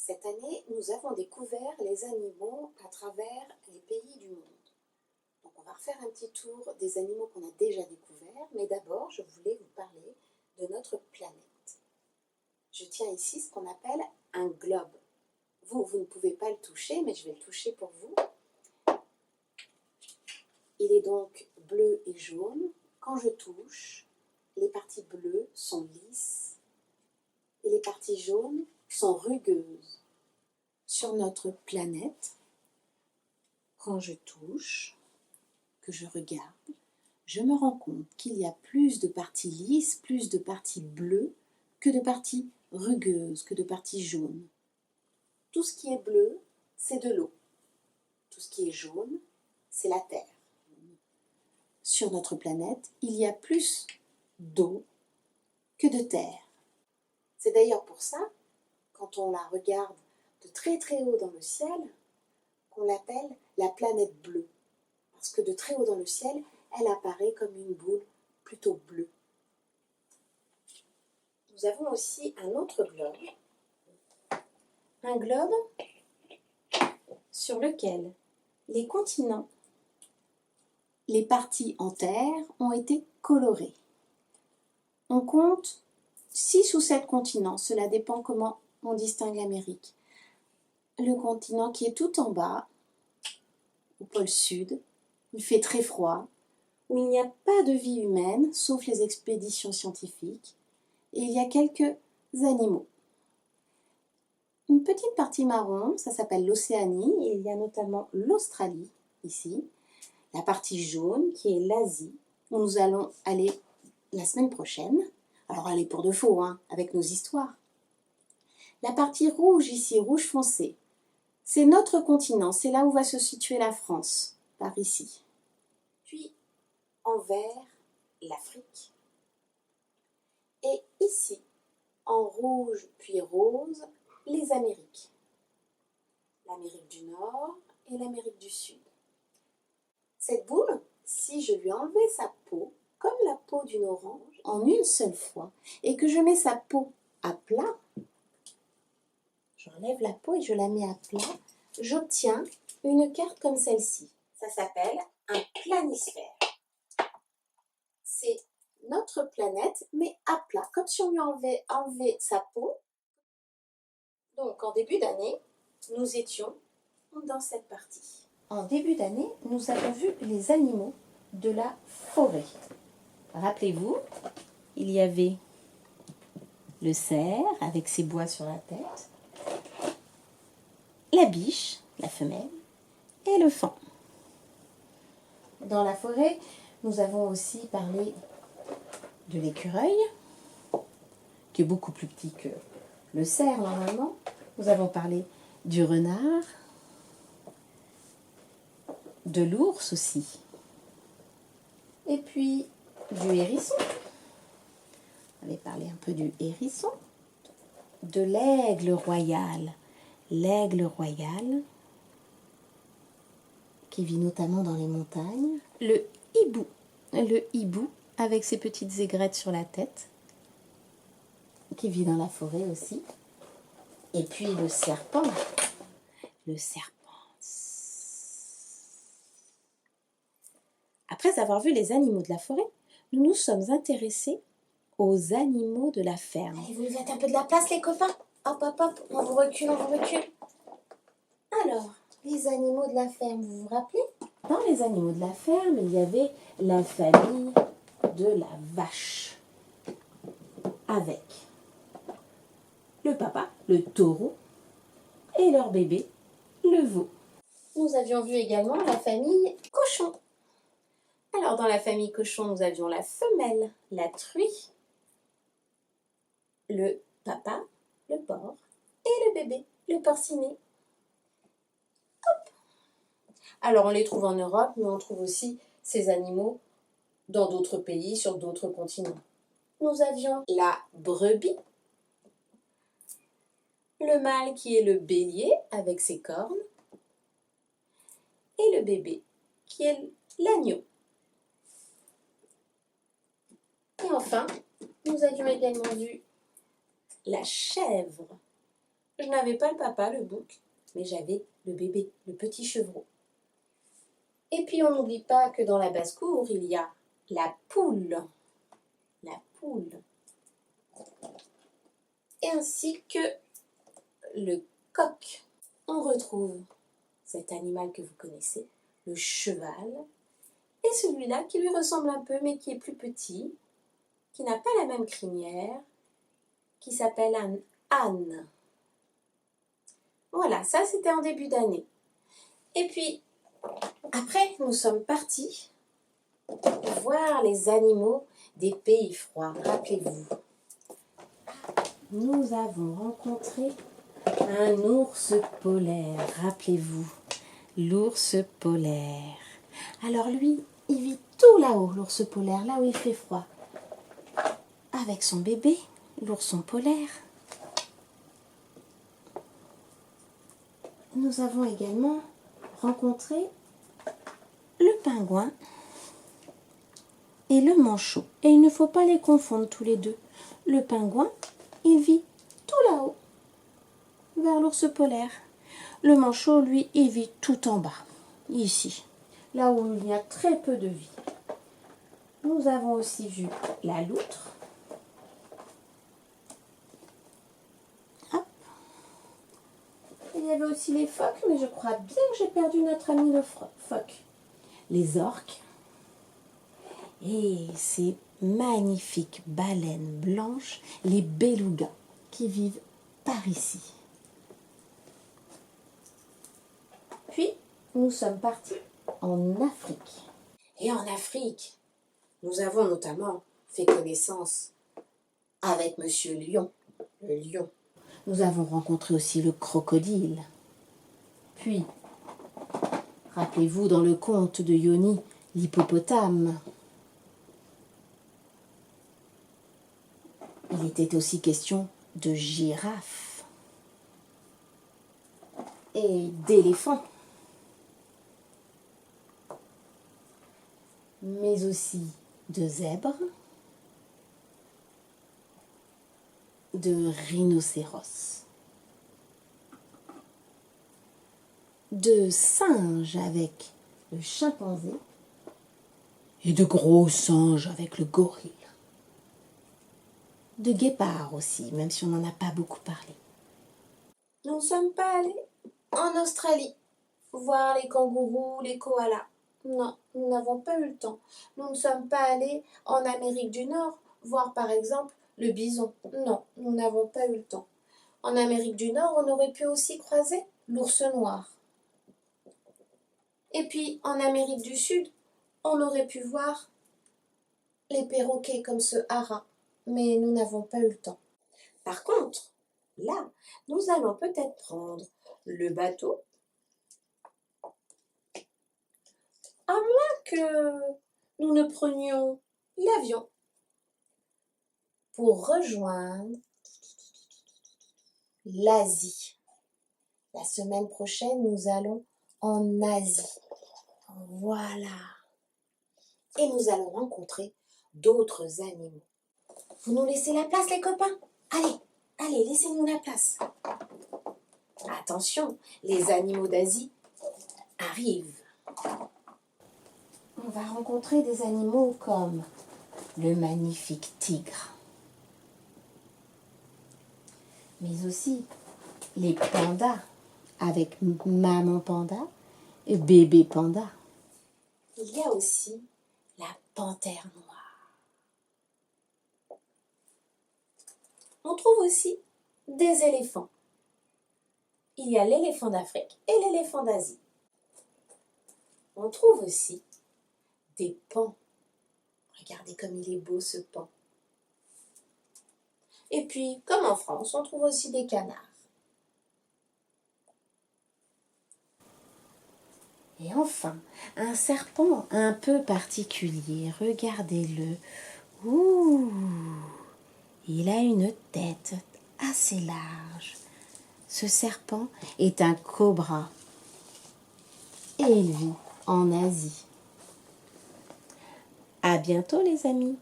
Cette année, nous avons découvert les animaux à travers les pays du monde. Donc on va refaire un petit tour des animaux qu'on a déjà découverts, mais d'abord je voulais vous parler de notre planète. Je tiens ici ce qu'on appelle un globe. Vous ne pouvez pas le toucher, mais je vais le toucher pour vous. Il est donc bleu et jaune. Quand je touche, les parties bleues sont lisses et les parties jaunes sont rugueuses. Sur notre planète, quand je touche, que je regarde, je me rends compte qu'il y a plus de parties lisses, plus de parties bleues que de parties rugueuses, que de parties jaunes. Tout ce qui est bleu, c'est de l'eau. Tout ce qui est jaune, c'est la terre. Sur notre planète, il y a plus d'eau que de terre. C'est d'ailleurs pour ça, quand on la regarde de très très haut dans le ciel, qu'on l'appelle la planète bleue. Parce que de très haut dans le ciel, elle apparaît comme une boule plutôt bleue. Nous avons aussi un autre globe. Un globe sur lequel les continents, les parties en terre ont été colorées. On compte 6 ou 7 continents, cela dépend comment on distingue l'Amérique. Le continent qui est tout en bas, au pôle sud, il fait très froid, où il n'y a pas de vie humaine, sauf les expéditions scientifiques, et il y a quelques animaux. Une petite partie marron, ça s'appelle l'Océanie, et il y a notamment l'Australie, ici. La partie jaune, qui est l'Asie, où nous allons aller la semaine prochaine. Alors allez pour de faux, avec nos histoires. La partie rouge ici, rouge foncé, c'est notre continent, c'est là où va se situer la France, par ici. Puis en vert, l'Afrique. Et ici, en rouge puis rose, les Amériques. L'Amérique du Nord et l'Amérique du Sud. Cette boule, si je lui enlevais sa peau, comme la peau d'une orange, en une seule fois, et que je mets sa peau à plat, j'enlève la peau et je la mets à plat, j'obtiens une carte comme celle-ci. Ça s'appelle un planisphère. C'est notre planète, mais à plat, comme si on lui enlevait sa peau. Donc en début d'année, nous étions dans cette partie. En début d'année, nous avons vu les animaux de la forêt. Rappelez-vous, il y avait le cerf avec ses bois sur la tête, la biche, la femelle, et le faon. Dans la forêt, nous avons aussi parlé de l'écureuil, qui est beaucoup plus petit que le cerf normalement. Nous avons parlé du renard, de l'ours aussi, et puis du hérisson. On avait parlé un peu du hérisson, de l'aigle royal. L'aigle royal, qui vit notamment dans les montagnes. Le hibou avec ses petites aigrettes sur la tête, qui vit dans la forêt aussi. Et puis le serpent. Le serpent. Après avoir vu les animaux de la forêt, nous nous sommes intéressés aux animaux de la ferme. Allez, vous nous faites un peu de la place, les copains. Hop, hop, hop, on vous recule, on vous recule. Alors, les animaux de la ferme, vous vous rappelez? Dans les animaux de la ferme, il y avait la famille de la vache. Avec le papa, le taureau, et leur bébé, le veau. Nous avions vu également la famille cochon. Alors, dans la famille cochon, nous avions la femelle, la truie, le papa, le porc, et le bébé, le porcinet. Hop! Alors, on les trouve en Europe, mais on trouve aussi ces animaux dans d'autres pays, sur d'autres continents. Nous avions la brebis, le mâle qui est le bélier avec ses cornes, et le bébé qui est l'agneau. Et enfin, nous avions également vu la chèvre, Je n'avais pas le papa, le bouc, mais j'avais le bébé, le petit chevreau. Et puis on n'oublie pas que dans la basse-cour, il y a la poule. La poule. Et ainsi que le coq. On retrouve cet animal que vous connaissez, le cheval, et celui-là qui lui ressemble un peu, mais qui est plus petit, qui n'a pas la même crinière, qui s'appelle un âne. Voilà, ça c'était en début d'année. Et puis, après, nous sommes partis voir les animaux des pays froids. Rappelez-vous, nous avons rencontré un ours polaire. Rappelez-vous, l'ours polaire. Alors lui, il vit tout là-haut, l'ours polaire, là où il fait froid. Avec son bébé, l'ourson polaire. Nous avons également rencontré le pingouin et le manchot. Et il ne faut pas les confondre tous les deux. Le pingouin, il vit tout là-haut, vers l'ours polaire. Le manchot, lui, il vit tout en bas, ici, là où il y a très peu de vie. Nous avons aussi vu la loutre. Hop. Il y avait aussi les phoques, mais je crois bien que j'ai perdu notre ami le phoque. Les orques. Et ces magnifiques baleines blanches, les belugas, qui vivent par ici. Puis, nous sommes partis en Afrique. Et en Afrique, nous avons notamment fait connaissance avec Monsieur Lion, le lion. Nous avons rencontré aussi le crocodile. Puis, rappelez-vous dans le conte de Yoni, l'hippopotame. Il était aussi question de girafes et d'éléphants, mais aussi de zèbres, de rhinocéros, de singes avec le chimpanzé et de gros singes avec le gorille. De guépards aussi, même si on n'en a pas beaucoup parlé. Nous ne sommes pas allés en Australie voir les kangourous, les koalas. Non, nous n'avons pas eu le temps. Nous ne sommes pas allés en Amérique du Nord voir par exemple le bison. Non, nous n'avons pas eu le temps. En Amérique du Nord, on aurait pu aussi croiser l'ours noir. Et puis en Amérique du Sud, on aurait pu voir les perroquets comme ce haras. Mais nous n'avons pas eu le temps. Par contre, là, nous allons peut-être prendre le bateau, à moins que nous ne prenions l'avion pour rejoindre l'Asie. La semaine prochaine, nous allons en Asie. Voilà. Et nous allons rencontrer d'autres animaux. Vous nous laissez la place, les copains? Allez, laissez-nous la place. Attention, les animaux d'Asie arrivent. On va rencontrer des animaux comme le magnifique tigre, mais aussi les pandas avec maman panda et bébé panda. Il y a aussi la panthère noire. On trouve aussi des éléphants. Il y a l'éléphant d'Afrique et l'éléphant d'Asie. On trouve aussi des paons. Regardez comme il est beau ce paon. Et puis, comme en France, on trouve aussi des canards. Et enfin, un serpent un peu particulier. Regardez-le. Ouh, il a une tête assez large. Ce serpent est un cobra. Et il vit en Asie. À bientôt les amis.